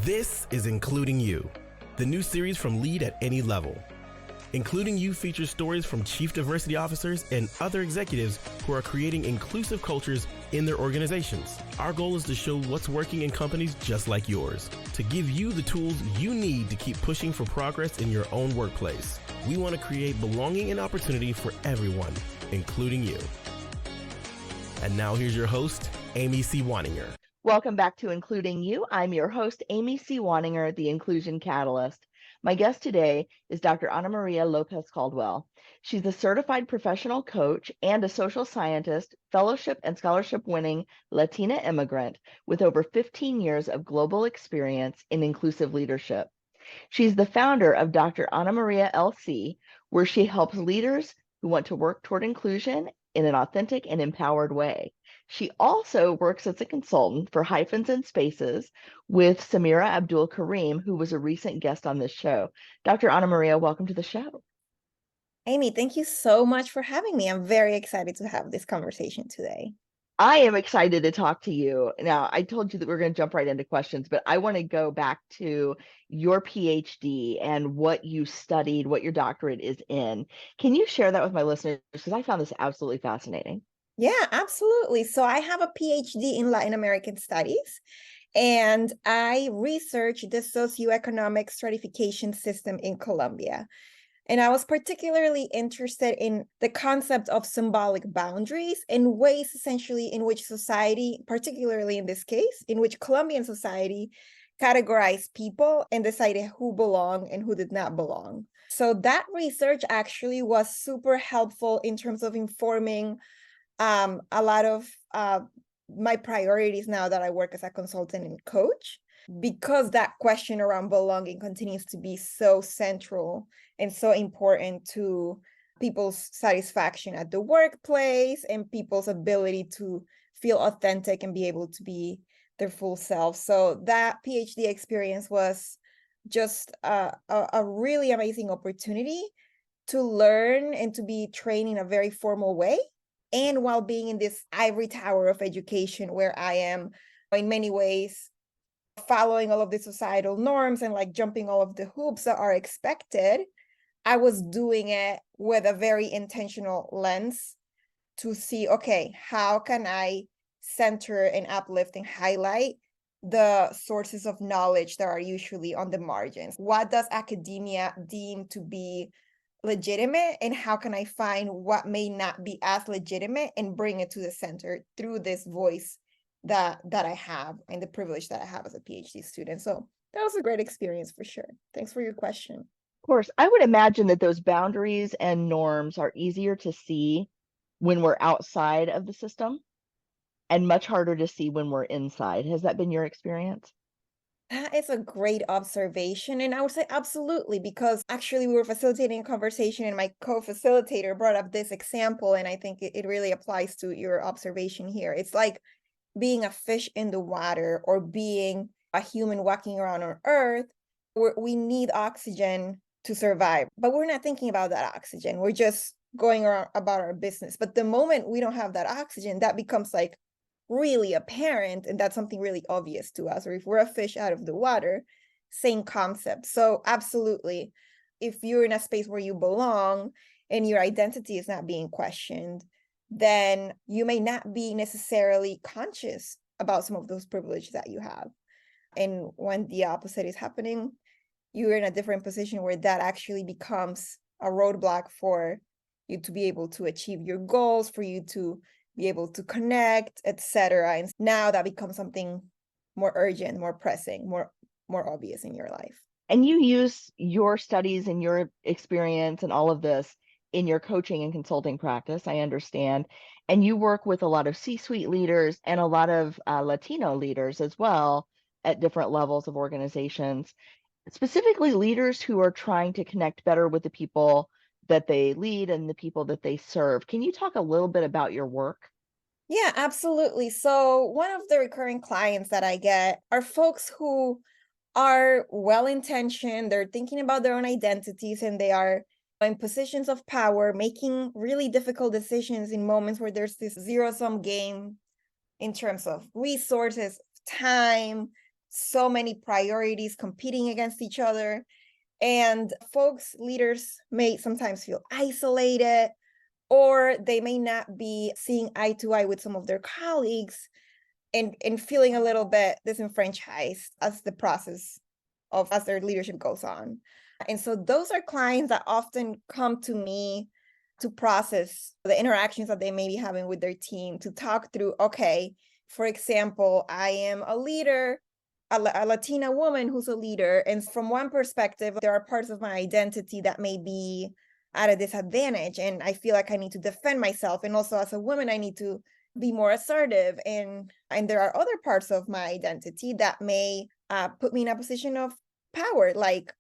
This is Including You, the new series from Lead at Any Level. Including You features stories from chief diversity officers and other executives who are creating inclusive cultures in their organizations. Our goal is to show what's working in companies just like yours, to give you the tools you need to keep pushing for progress in your own workplace. We want to create belonging and opportunity for everyone, including you. And now here's your host, Amy C. Waninger. Welcome back to Including You. I'm your host, Amy C. Waninger, the Inclusion Catalyst. My guest today is Dr. Ana Maria Lopez Caldwell. She's a certified professional coach and a social scientist, fellowship and scholarship winning Latina immigrant with over 15 years of global experience in inclusive leadership. She's the founder of Dr. Ana María LC, where she helps leaders who want to work toward inclusion in an authentic and empowered way. She also works as a consultant for Hyphens and Spaces with Samira Abdul Karim, who was a recent guest on this show. Dr. Ana Maria, welcome to the show. Amy, thank you so much for having me. I'm very excited to have this conversation today. I am excited to talk to you. Now, I told you that we're going to jump right into questions, but I want to go back to your PhD and what you studied, what your doctorate is in. Can you share that with my listeners? Because I found this absolutely fascinating. Yeah, absolutely. So I have a PhD in Latin American Studies, and I research the socioeconomic stratification system in Colombia. And I was particularly interested in the concept of symbolic boundaries and ways essentially in which society, particularly in this case, in which Colombian society categorized people and decided who belonged and who did not belong. So that research actually was super helpful in terms of informing a lot of my priorities now that I work as a consultant and coach, because that question around belonging continues to be so central and so important to people's satisfaction at the workplace and people's ability to feel authentic and be able to be their full self. So that PhD experience was just a really amazing opportunity to learn and to be trained in a very formal way. And while being in this ivory tower of education where I am in many ways following all of the societal norms and like jumping all of the hoops that are expected, I was doing it with a very intentional lens to see, okay, how can I center and uplift and highlight the sources of knowledge that are usually on the margins? What does academia deem to be legitimate, and how can I find what may not be as legitimate and bring it to the center through this voice that I have and the privilege that I have as a PhD student? So that was a great experience for sure. Thanks for your question. Of course, I would imagine that those boundaries and norms are easier to see when we're outside of the system and much harder to see when we're inside. Has that been your experience? That is a great observation. And I would say absolutely, because actually we were facilitating a conversation and my co-facilitator brought up this example. And I think it really applies to your observation here. It's like being a fish in the water or being a human walking around on Earth, where we need oxygen to survive, but we're not thinking about that oxygen. We're just going around about our business. But the moment we don't have that oxygen, that becomes like really apparent, and that's something really obvious to us. Or if we're a fish out of the water, same concept. So absolutely, if you're in a space where you belong and your identity is not being questioned, then you may not be necessarily conscious about some of those privileges that you have. And when the opposite is happening, you're in a different position where that actually becomes a roadblock for you to be able to achieve your goals, for you to be able to connect, etc. And now that becomes something more urgent, more pressing, more obvious in your life. And you use your studies and your experience and all of this in your coaching and consulting practice, I understand. And you work with a lot of C-suite leaders and a lot of Latino leaders as well at different levels of organizations, specifically leaders who are trying to connect better with the people that they lead and the people that they serve. Can you talk a little bit about your work? Yeah, absolutely. So one of the recurring clients that I get are folks who are well-intentioned, they're thinking about their own identities, and they are in positions of power, making really difficult decisions in moments where there's this zero-sum game in terms of resources, time, so many priorities competing against each other. And leaders may sometimes feel isolated, or they may not be seeing eye to eye with some of their colleagues and feeling a little bit disenfranchised as their leadership goes on. And so those are clients that often come to me to process the interactions that they may be having with their team, to talk through, okay, for example, I am a leader, a Latina woman who's a leader. And from one perspective, there are parts of my identity that may be at a disadvantage. And I feel like I need to defend myself. And also as a woman, I need to be more assertive. And there are other parts of my identity that may put me in a position of power, like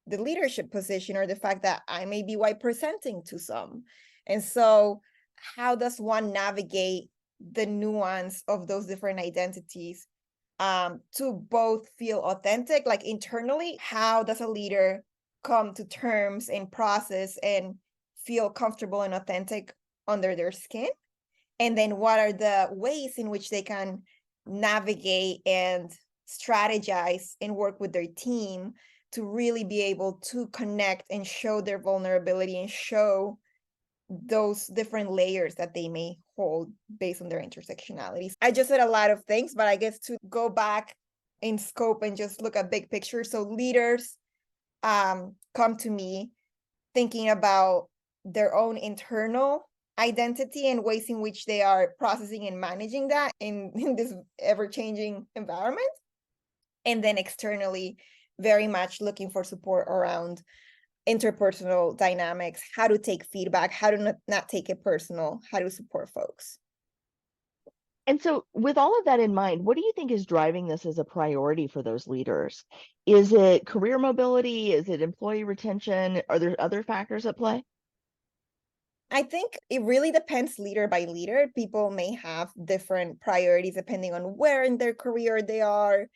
the leadership position, or the fact that I may be white presenting to some. And so how does one navigate the nuance of those different identities to both feel authentic, like internally? How does a leader come to terms and process and feel comfortable and authentic under their skin? And then what are the ways in which they can navigate and strategize and work with their team to really be able to connect and show their vulnerability and show those different layers that they may hold based on their intersectionalities? I just said a lot of things, but I guess to go back in scope and just look at big picture. So leaders come to me thinking about their own internal identity and ways in which they are processing and managing that in this ever-changing environment. And then externally, very much looking for support around interpersonal dynamics, how to take feedback, how to not take it personal, how to support folks. And so with all of that in mind, what do you think is driving this as a priority for those leaders? Is it career mobility? Is it employee retention? Are there other factors at play? I think it really depends leader by leader. People may have different priorities depending on where in their career they are.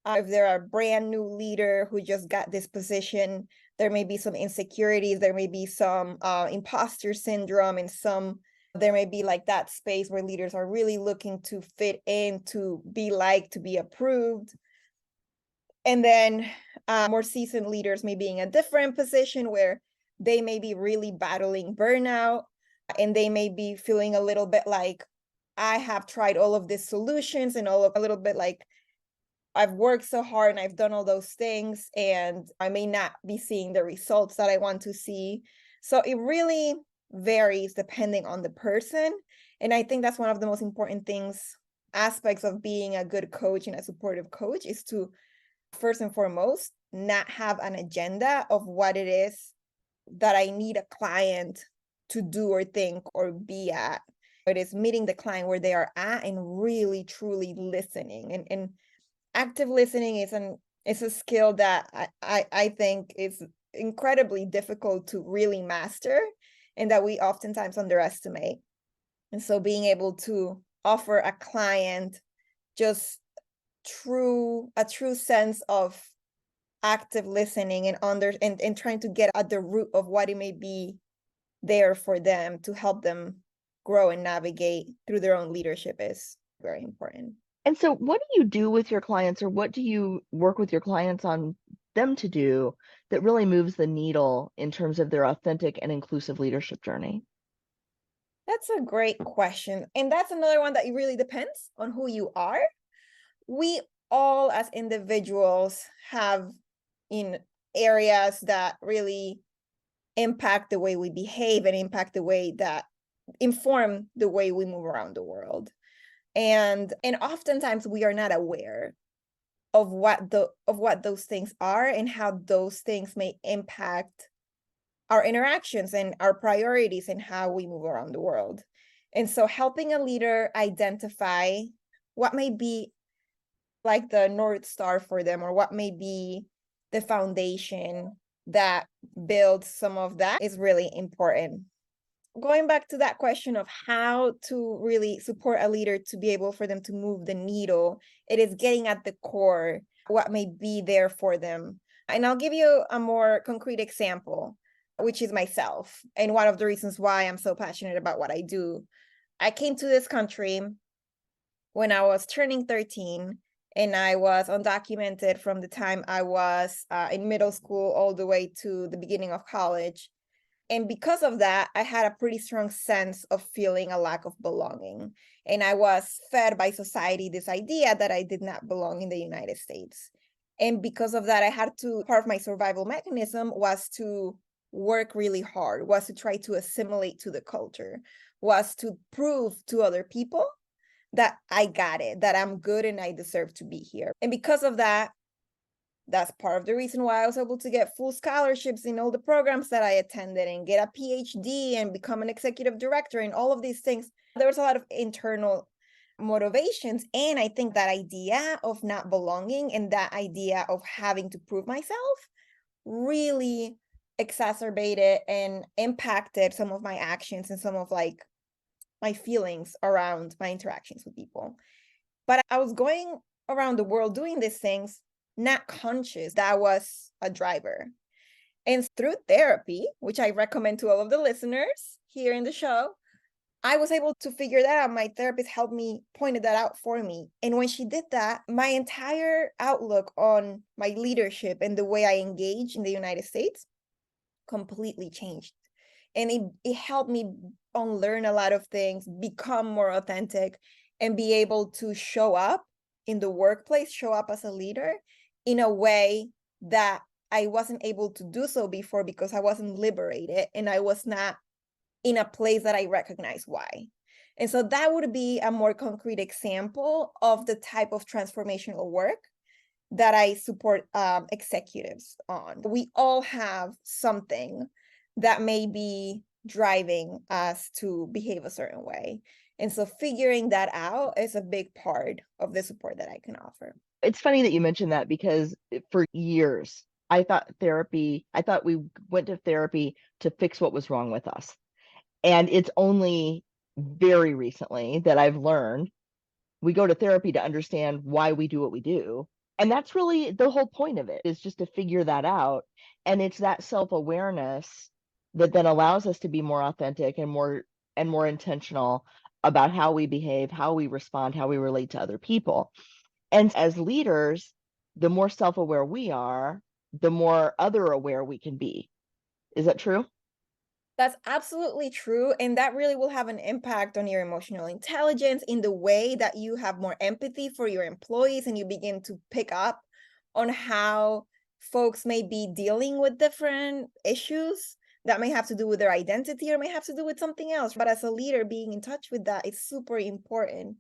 If they're a brand new leader who just got this position, there may be some insecurities, there may be some imposter syndrome, and there may be like that space where leaders are really looking to fit in, to be liked, to be approved. And then more seasoned leaders may be in a different position where they may be really battling burnout, and they may be feeling a little bit like, I have tried all of these solutions and a little bit like, I've worked so hard and I've done all those things, and I may not be seeing the results that I want to see. So it really varies depending on the person. And I think that's one of the most important aspects of being a good coach and a supportive coach, is to, first and foremost, not have an agenda of what it is that I need a client to do or think or be at. It is meeting the client where they are at and really, truly listening. And active listening is a skill that I think is incredibly difficult to really master, and that we oftentimes underestimate. And so being able to offer a client just a true sense of active listening and trying to get at the root of what it may be there for them to help them grow and navigate through their own leadership is very important. And so what do you do with your clients, or what do you work with your clients on them to do that really moves the needle in terms of their authentic and inclusive leadership journey? That's a great question. And that's another one that it really depends on who you are. We all as individuals have in areas that really impact the way we behave and impact the way that inform the way we move around the world. And oftentimes we are not aware of what those things are and how those things may impact our interactions and our priorities and how we move around the world. And so helping a leader identify what may be like the North Star for them, or what may be the foundation that builds some of that, is really important. Going back to that question of how to really support a leader to be able for them to move the needle, it is getting at the core what may be there for them. And I'll give you a more concrete example, which is myself, and one of the reasons why I'm so passionate about what I do. I came to this country when I was turning 13, And I was undocumented from the time I was in middle school all the way to the beginning of college. And because of that, I had a pretty strong sense of feeling a lack of belonging. And I was fed by society this idea that I did not belong in the United States. And because of that, part of my survival mechanism was to work really hard, was to try to assimilate to the culture, was to prove to other people that I got it, that I'm good and I deserve to be here. And because of that, that's part of the reason why I was able to get full scholarships in all the programs that I attended and get a PhD and become an executive director and all of these things. There was a lot of internal motivations. And I think that idea of not belonging and that idea of having to prove myself really exacerbated and impacted some of my actions and some of like my feelings around my interactions with people. But I was going around the world doing these things, not conscious that I was a driver. And through therapy, which I recommend to all of the listeners here in the show, I was able to figure that out. My therapist pointed that out for me. And when she did that, my entire outlook on my leadership and the way I engage in the United States completely changed. And it helped me unlearn a lot of things, become more authentic, and be able to show up in the workplace, show up as a leader in a way that I wasn't able to do so before because I wasn't liberated and I was not in a place that I recognize why. And so that would be a more concrete example of the type of transformational work that I support executives on. We all have something that may be driving us to behave a certain way. And so figuring that out is a big part of the support that I can offer. It's funny that you mentioned that because for years, I thought we went to therapy to fix what was wrong with us. And it's only very recently that I've learned we go to therapy to understand why we do what we do. And that's really the whole point of it, is just to figure that out. And it's that self-awareness that then allows us to be more authentic and more intentional about how we behave, how we respond, how we relate to other people. And as leaders, the more self-aware we are, the more other aware we can be. Is that true? That's absolutely true. And that really will have an impact on your emotional intelligence in the way that you have more empathy for your employees and you begin to pick up on how folks may be dealing with different issues that may have to do with their identity or may have to do with something else. But as a leader, being in touch with that is super important.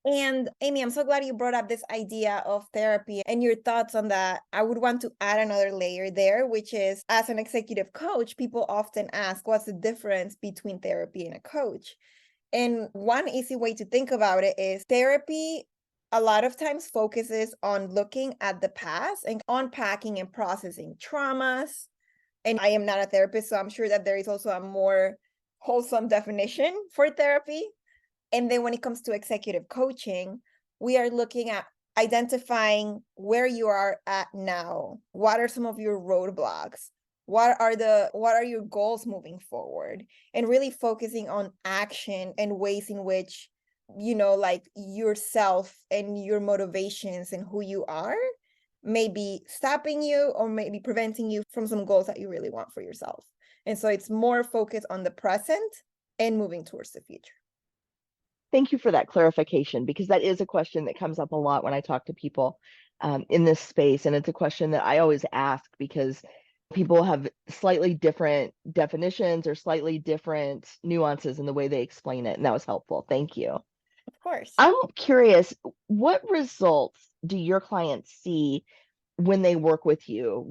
And Amy, I'm so glad you brought up this idea of therapy and your thoughts on that. I would want to add another layer there, which is as an executive coach, people often ask, what's the difference between therapy and a coach? And one easy way to think about it is therapy a lot of times focuses on looking at the past and unpacking and processing traumas. And I am not a therapist, so I'm sure that there is also a more wholesome definition for therapy. And then when it comes to executive coaching, we are looking at identifying where you are at now. What are some of your roadblocks? What are your goals moving forward? And really focusing on action and ways in which, like yourself and your motivations and who you are may be stopping you or maybe preventing you from some goals that you really want for yourself. And so it's more focused on the present and moving towards the future. Thank you for that clarification, because that is a question that comes up a lot when I talk to people in this space. And it's a question that I always ask because people have slightly different definitions or slightly different nuances in the way they explain it. And that was helpful. Thank you. Of course. I'm curious, what results do your clients see when they work with you?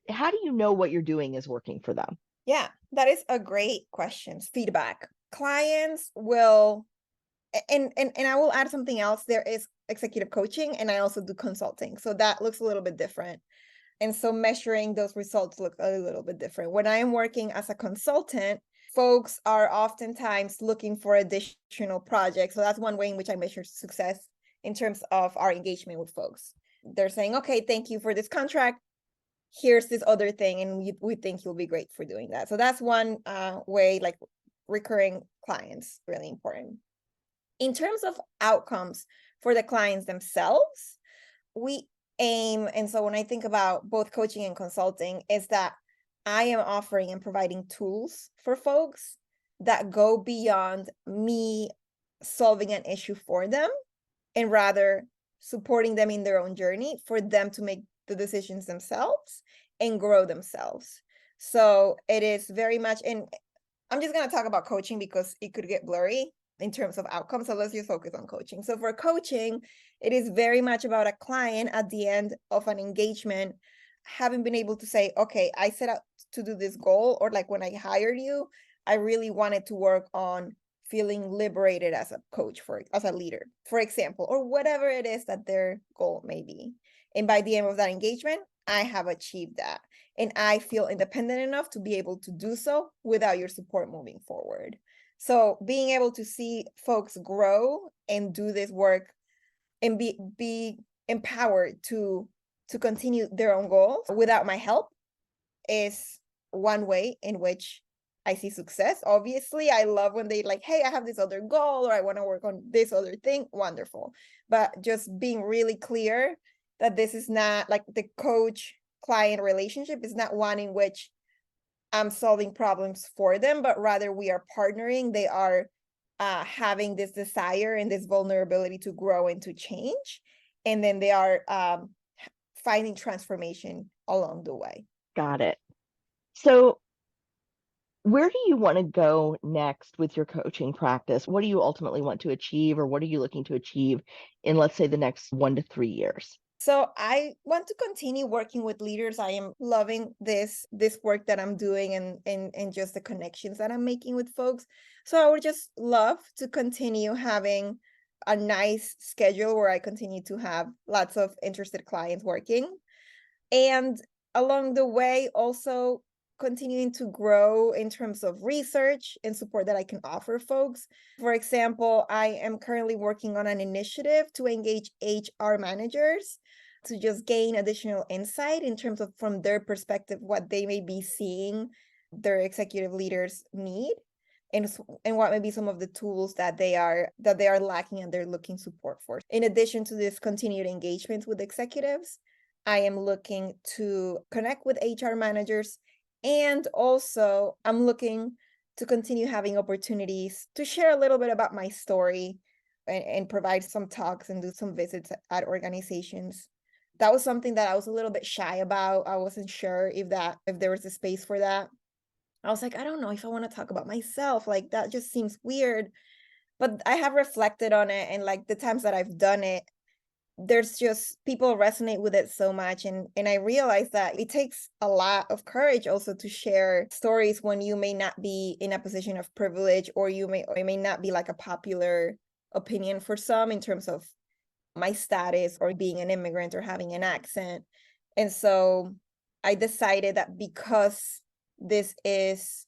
How do you know what you're doing is working for them? Yeah, that is a great question. Feedback. Clients will, and I will add something else. There is executive coaching and I also do consulting. So that looks a little bit different. And so measuring those results look a little bit different. When I am working as a consultant, folks are oftentimes looking for additional projects. So that's one way in which I measure success in terms of our engagement with folks. They're saying, okay, thank you for this contract. Here's this other thing, and we think you'll be great for doing that. So that's one way, like recurring clients, really important. In terms of outcomes for the clients themselves, we aim, and so when I think about both coaching and consulting, is that I am offering and providing tools for folks that go beyond me solving an issue for them, and rather supporting them in their own journey for them to make the decisions themselves and grow themselves. So it is very much, and I'm just going to talk about coaching because it could get blurry in terms of outcomes. So let's just focus on coaching. So for coaching, it is very much about a client at the end of an engagement having been able to say, okay, I set out to do this goal, or like when I hired you, I really wanted to work on feeling liberated as a coach, as a leader, for example, or whatever it is that their goal may be. And by the end of that engagement, I have achieved that. And I feel independent enough to be able to do so without your support moving forward. So being able to see folks grow and do this work and be empowered to continue their own goals without my help is one way in which I see success. Obviously, I love when they like, hey, I have this other goal, or I want to work on this other thing. Wonderful. But just being really clear that this is not like the coach-client relationship is not one in which I'm solving problems for them, but rather we are partnering. They are having this desire and this vulnerability to grow and to change. And then they are finding transformation along the way. Got it. So where do you want to go next with your coaching practice? What do you ultimately want to achieve, or what are you looking to achieve in, let's say, the next 1 to 3 years? So I want to continue working with leaders. I am loving this work that I'm doing and just the connections that I'm making with folks. So I would just love to continue having a nice schedule where I continue to have lots of interested clients working. And along the way, also continuing to grow in terms of research and support that I can offer folks. For example, I am currently working on an initiative to engage HR managers to just gain additional insight in terms of, from their perspective, what they may be seeing their executive leaders need, and what may be some of the tools that they are lacking and they're looking support for. In addition to this continued engagement with executives, I am looking to connect with HR managers, and also I'm looking to continue having opportunities to share a little bit about my story and provide some talks and do some visits at organizations. That was something that I was a little bit shy about. I wasn't sure if there was a space for that. I was like, I don't know if I want to talk about myself. Like, that just seems weird. But I have reflected on it, and like the times that I've done it, there's just people resonate with it so much. And I realized that it takes a lot of courage also to share stories when you may not be in a position of privilege, or it may not be like a popular opinion for some in terms of my status or being an immigrant or having an accent. And so I decided that because this is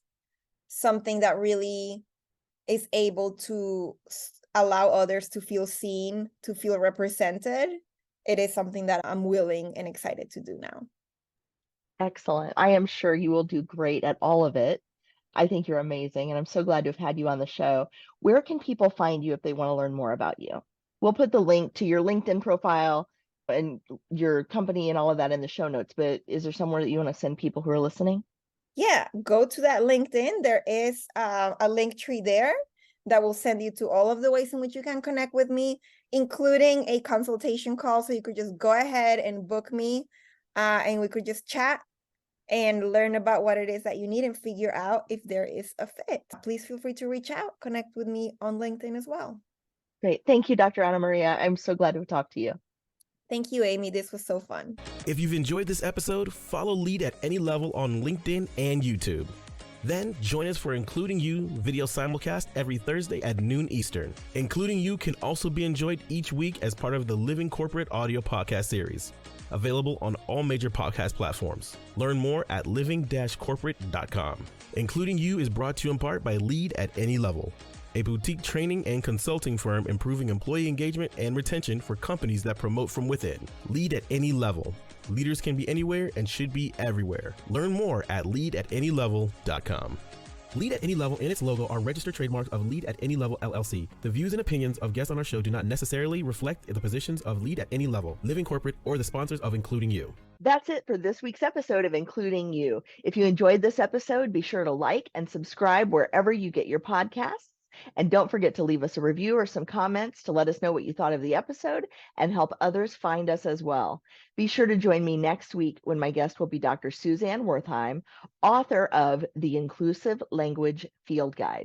something that really is able to allow others to feel seen, to feel represented, it is something that I'm willing and excited to do now. Excellent. I am sure you will do great at all of it. I think you're amazing, and I'm so glad to have had you on the show. Where can people find you if they want to learn more about you? We'll put the link to your LinkedIn profile and your company and all of that in the show notes, but is there somewhere that you want to send people who are listening? Yeah, go to that LinkedIn. There is a link tree there that will send you to all of the ways in which you can connect with me, including a consultation call. So you could just go ahead and book me, and we could just chat and learn about what it is that you need and figure out if there is a fit. Please feel free to reach out, connect with me on LinkedIn as well. Great. Thank you, Dr. Ana Maria. I'm so glad to have talked to you. Thank you, Amy. This was so fun. If you've enjoyed this episode, follow Lead at Any Level on LinkedIn and YouTube. Then join us for Including You video simulcast every Thursday at noon Eastern. Including You can also be enjoyed each week as part of the Living Corporate audio podcast series, available on all major podcast platforms. Learn more at living-corporate.com. Including You is brought to you in part by Lead at Any Level, a boutique training and consulting firm improving employee engagement and retention for companies that promote from within. Lead at Any Level. Leaders can be anywhere and should be everywhere. Learn more at leadatanylevel.com. Lead at Any Level and its logo are registered trademarks of Lead at Any Level LLC. The views and opinions of guests on our show do not necessarily reflect the positions of Lead at Any Level, Living Corporate, or the sponsors of Including You. That's it for this week's episode of Including You. If you enjoyed this episode, be sure to like and subscribe wherever you get your podcasts. And don't forget to leave us a review or some comments to let us know what you thought of the episode and help others find us as well. Be sure to join me next week when my guest will be Dr. Suzanne Wertheim, author of The Inclusive Language Field Guide.